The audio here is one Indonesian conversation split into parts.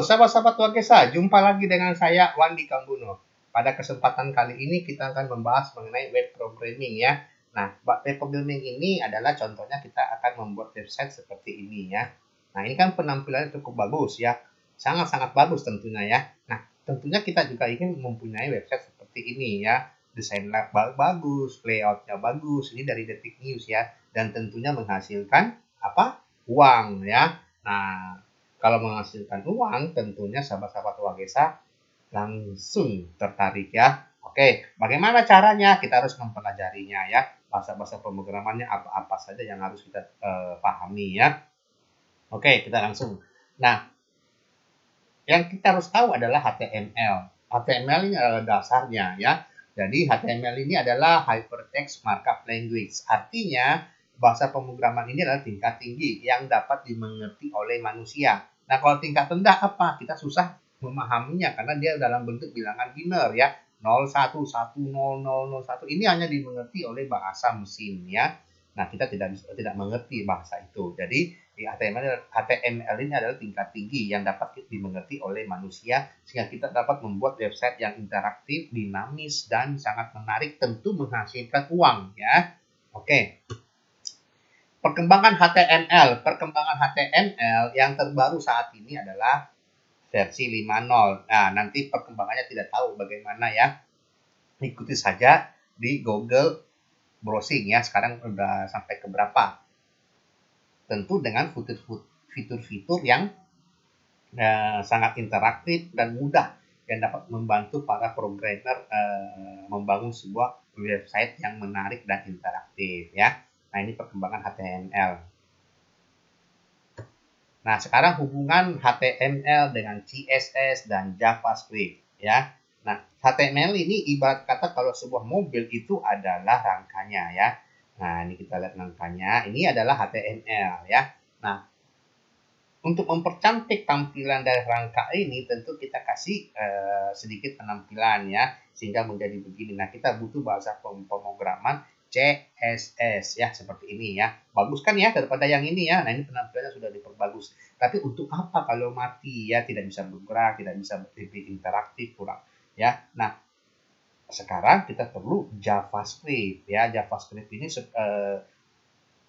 sahabat-sahabat Wagesa, jumpa lagi dengan saya Wandi Kambuno. Pada kesempatan kali ini kita akan membahas mengenai web programming ya. Nah, web programming ini adalah contohnya kita akan membuat website seperti ini ya. Nah, ini kan penampilannya cukup bagus ya. Sangat-sangat bagus tentunya ya. Nah, tentunya kita juga ingin mempunyai website seperti ini ya. Desainnya bagus, layoutnya bagus. Ini dari Detik News ya. Dan tentunya menghasilkan apa? Uang ya. Nah, kalau menghasilkan uang, tentunya sahabat-sahabat Wagesa langsung tertarik ya. Oke, bagaimana caranya? Kita harus mempelajarinya ya. Bahasa-bahasa pemrogramannya apa-apa saja yang harus kita pahami ya. Oke, kita langsung. Nah, yang kita harus tahu adalah HTML. HTML ini adalah dasarnya ya. Jadi HTML ini adalah Hypertext Markup Language. Artinya, bahasa pemrograman ini adalah tingkat tinggi yang dapat dimengerti oleh manusia. Nah, kalau tingkat rendah apa? Kita susah memahaminya karena dia dalam bentuk bilangan biner ya. 0, 1, 1, 0, 0, 0, 1. Ini hanya dimengerti oleh bahasa mesin ya. Nah, kita tidak mengerti bahasa itu. Jadi, HTML ini adalah tingkat tinggi yang dapat dimengerti oleh manusia sehingga kita dapat membuat website yang interaktif, dinamis, dan sangat menarik, tentu menghasilkan uang ya. Oke. Perkembangan HTML yang terbaru saat ini adalah versi 5.0. Nah, nanti perkembangannya tidak tahu bagaimana ya. Ikuti saja di Google browsing ya. Sekarang udah sampai ke berapa. Tentu dengan fitur-fitur yang sangat interaktif dan mudah yang dapat membantu para programmer membangun sebuah website yang menarik dan interaktif ya. Nah, ini perkembangan HTML. Nah, sekarang hubungan HTML dengan CSS dan JavaScript ya. Nah, HTML ini ibarat kata kalau sebuah mobil itu adalah rangkanya ya. Nah, ini kita lihat rangkanya. Ini adalah HTML ya. Nah, untuk mempercantik tampilan dari rangka ini tentu kita kasih sedikit penampilan ya sehingga menjadi begini. Nah, kita butuh bahasa pemrograman CSS ya seperti ini ya. Bagus kan ya daripada yang ini ya. Nah, ini penampilannya sudah diperbagus. Tapi untuk apa kalau mati ya, tidak bisa bergerak, tidak bisa lebih interaktif, kurang ya. Nah, sekarang kita perlu JavaScript ya. JavaScript ini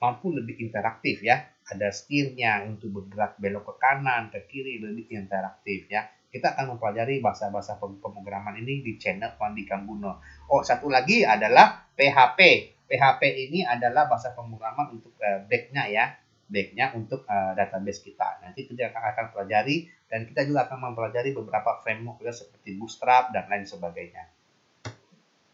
mampu lebih interaktif ya. Ada setirnya untuk bergerak belok ke kanan, ke kiri, lebih interaktif ya. Kita akan mempelajari bahasa-bahasa pemrograman ini di channel Wandi Kambuno. Oh, satu lagi adalah PHP. PHP ini adalah bahasa pemrograman untuk back-nya ya. Back-nya untuk database kita. Nanti kita akan pelajari dan kita juga akan mempelajari beberapa framework seperti Bootstrap dan lain sebagainya.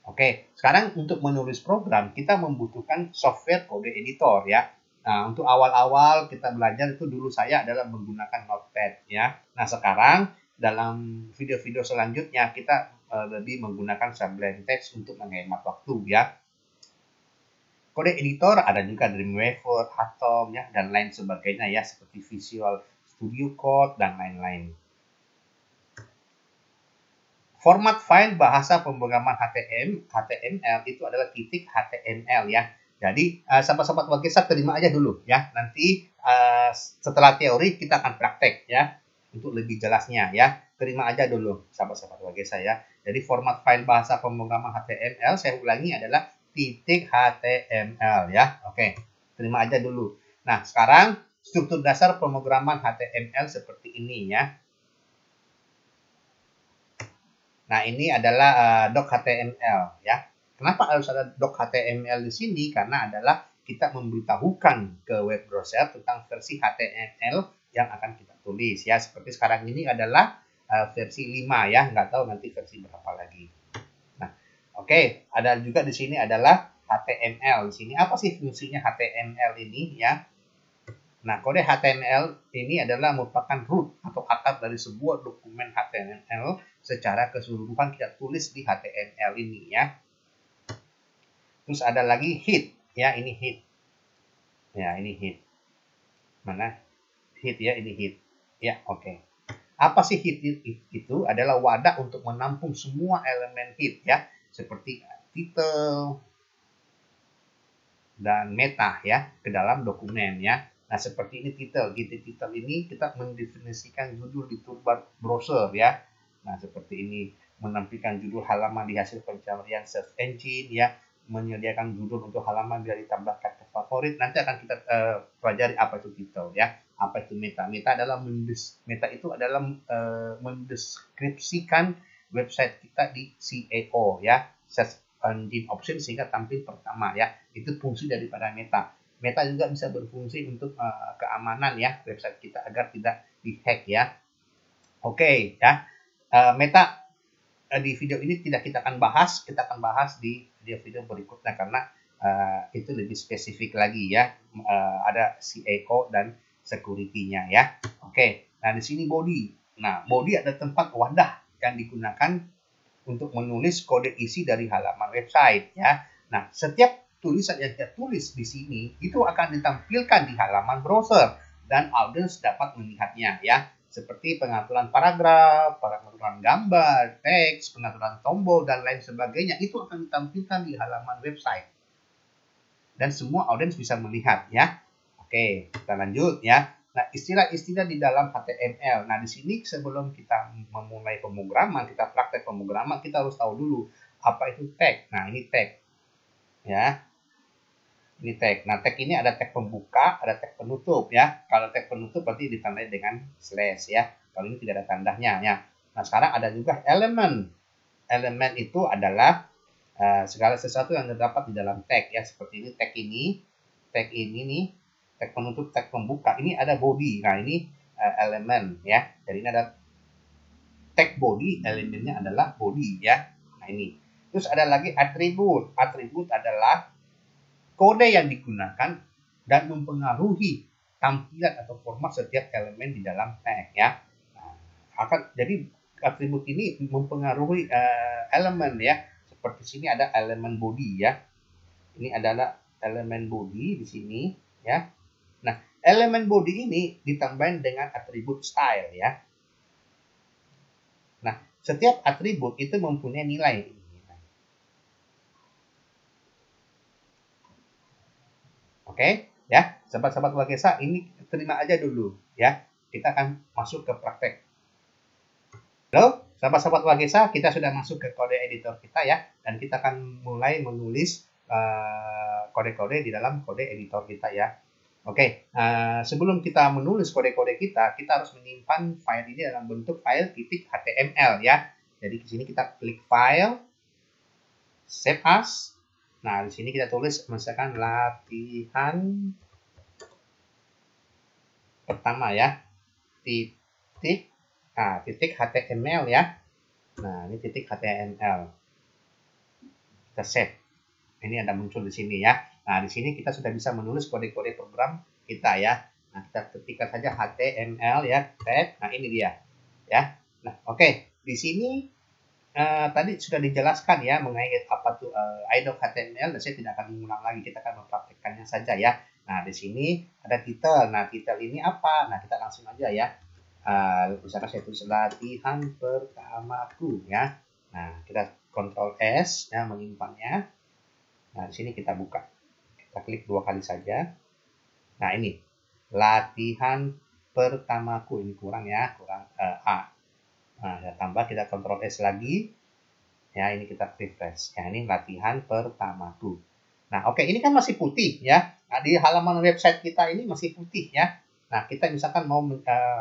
Oke, sekarang untuk menulis program kita membutuhkan software kode editor ya. Nah, untuk awal-awal kita belajar itu dulu saya adalah menggunakan Notepad ya. Nah, sekarang dalam video-video selanjutnya kita lebih menggunakan Sublime Text untuk menghemat waktu ya. Kode editor ada juga Dreamweaver, Atom ya dan lain sebagainya ya seperti Visual Studio Code dan lain-lain. Format file bahasa pemrograman HTML itu adalah titik HTML ya. Jadi sahabat-sahabat Wagesa terima aja dulu ya. Nanti setelah teori kita akan praktek ya untuk lebih jelasnya ya. Terima aja dulu sahabat-sahabat Wagesa ya. Jadi format file bahasa pemrograman HTML saya ulangi adalah titik HTML ya. Oke, terima aja dulu. Nah, sekarang struktur dasar pemrograman HTML seperti ini ya. Nah, ini adalah doc HTML ya. Kenapa harus ada doc HTML di sini? Karena adalah kita memberitahukan ke web browser tentang versi HTML yang akan kita tulis ya. Seperti sekarang ini adalah versi 5 ya. Nggak tahu nanti versi berapa lagi. Nah, oke. Ada juga di sini adalah HTML. Di sini apa sih fungsinya HTML ini ya? Nah, kode HTML ini adalah merupakan root atau akar dari sebuah dokumen HTML secara keseluruhan kita tulis di HTML ini ya. Terus ada lagi head ya, ini head. Ya, ini head. Mana? Head ya, ini head. Ya, oke. Apa sih head itu? Adalah wadah untuk menampung semua elemen head ya, seperti title dan meta ya ke dalam dokumen ya. Nah, seperti ini title. Di title ini kita mendefinisikan judul di toolbar browser ya. Nah, seperti ini menampilkan judul halaman di hasil pencarian search engine ya, menyediakan judul untuk halaman bila ditambahkan ke favorit. Nanti akan kita pelajari apa itu title ya. Apa itu meta? Meta itu adalah mendeskripsikan website kita di SEO ya, search engine option, sehingga tampil pertama ya. Itu fungsi daripada meta. Meta juga bisa berfungsi untuk keamanan ya website kita agar tidak dihack ya. Oke ya. Meta di video ini tidak kita akan bahas, kita akan bahas di video berikutnya karena itu lebih spesifik lagi ya. Ada SEO dan security-nya ya. Oke. Nah, di sini body. Nah, body ada tempat wadah yang digunakan untuk menulis kode isi dari halaman website ya. Nah, setiap tulisan yang kita tulis di sini itu akan ditampilkan di halaman browser dan audiens dapat melihatnya ya. Seperti pengaturan paragraf, pengaturan gambar, teks, pengaturan tombol dan lain sebagainya, itu akan ditampilkan di halaman website. Dan semua audiens bisa melihat ya. Oke, kita lanjut ya. Nah, istilah-istilah di dalam HTML. Nah, di sini sebelum kita memulai pemrograman, kita praktek pemrograman, kita harus tahu dulu apa itu tag. Nah, ini tag. Ya. Ini tag. Nah, tag ini ada tag pembuka, ada tag penutup ya. Kalau tag penutup berarti ditandai dengan slash ya. Kalau ini tidak ada tandanya ya. Nah, sekarang ada juga elemen. Elemen itu adalah segala sesuatu yang terdapat di dalam tag ya. Seperti ini tag ini nih. Tag penutup, tag pembuka, ini ada body. Nah, ini elemen ya. Jadi ini ada tag body, elemennya adalah body ya. Nah, ini. Terus ada lagi atribut. Atribut adalah kode yang digunakan dan mempengaruhi tampilan atau format setiap elemen di dalam tag ya. Nah, jadi atribut ini mempengaruhi elemen ya. Seperti sini ada elemen body ya. Ini adalah elemen body di sini ya. Nah, elemen body ini ditambahin dengan atribut style ya. Nah, setiap atribut itu mempunyai nilai. Oke, ya. Sahabat-sahabat Wagesa, ini terima aja dulu ya. Kita akan masuk ke praktek. Halo, sahabat-sahabat Wagesa, kita sudah masuk ke kode editor kita ya. Dan kita akan mulai menulis kode-kode di dalam kode editor kita ya. Oke, sebelum kita menulis kode-kode kita harus menyimpan file ini dalam bentuk file .html ya. Jadi di sini kita klik file, save as. Nah, di sini kita tulis misalkan latihan pertama ya, titik html ya. Nah, ini titik html. Kita save. Ini ada muncul di sini ya. Nah, di sini kita sudah bisa menulis kode-kode program kita ya. Nah, kita ketikkan saja HTML ya, tag. Nah, ini dia. Ya. Nah, oke. Di sini tadi sudah dijelaskan ya mengenai apa tuh idoc HTML, dan saya tidak akan mengulang lagi. Kita akan mempraktikkannya saja ya. Nah, di sini ada title. Nah, title ini apa? Nah, kita langsung aja ya. Misalkan saya tulis latihan pertamaku ya. Nah, kita Ctrl S ya menyimpannya. Nah, di sini kita buka. Kita klik 2 kali saja. Nah, ini latihan pertamaku, ini kurang ya, kurang A. Nah, kita tambah, kita Ctrl S lagi. Ya, ini kita refresh. Ya, ini latihan pertamaku. Nah, oke, ini kan masih putih ya. Nah, di halaman website kita ini masih putih ya. Nah, kita misalkan mau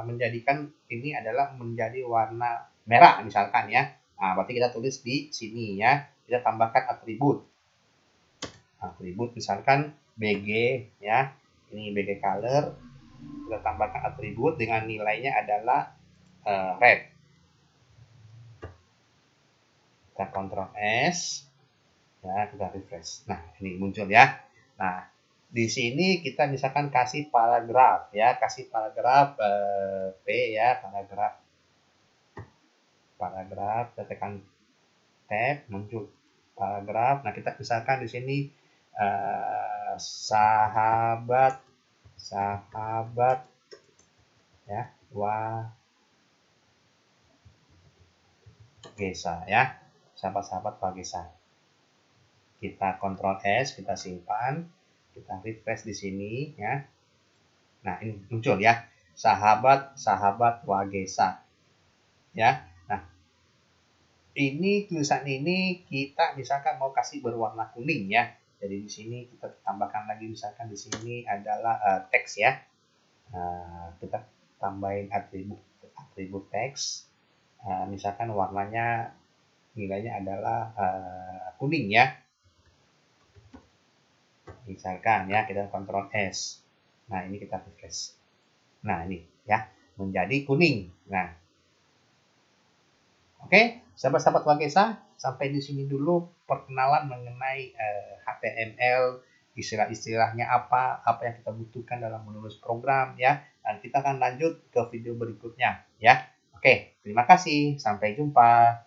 menjadikan ini adalah menjadi warna merah misalkan ya. Nah, berarti kita tulis di sini ya. Kita tambahkan atribut. Atribut misalkan BG ya. Ini BG color. Kita tambahkan atribut dengan nilainya adalah red. Kita Ctrl S. Ya, kita refresh. Nah, ini muncul ya. Nah, di sini kita misalkan kasih paragraf ya, kasih paragraf P ya, paragraf, kita tekan tab, muncul paragraf. Nah, kita misalkan di sini sahabat ya, Wagesa ya, sahabat-sahabat Wagesa. Kita Ctrl S, kita simpan, kita refresh di sini ya. Nah, ini muncul ya. Sahabat Wagesa. Ya. Nah, ini tulisan ini kita misalkan mau kasih berwarna kuning ya. Jadi di sini kita tambahkan lagi misalkan di sini adalah teks ya. Kita tambahin atribut teks. Misalkan warnanya nilainya adalah kuning ya. Misalkan ya kita kontrol S. Nah, ini kita refresh. Nah, ini ya menjadi kuning. Nah, oke, sahabat-sahabat Wagesa, sampai di sini dulu perkenalan mengenai HTML, istilah-istilahnya apa yang kita butuhkan dalam menulis program ya. Dan kita akan lanjut ke video berikutnya ya. Oke, terima kasih. Sampai jumpa.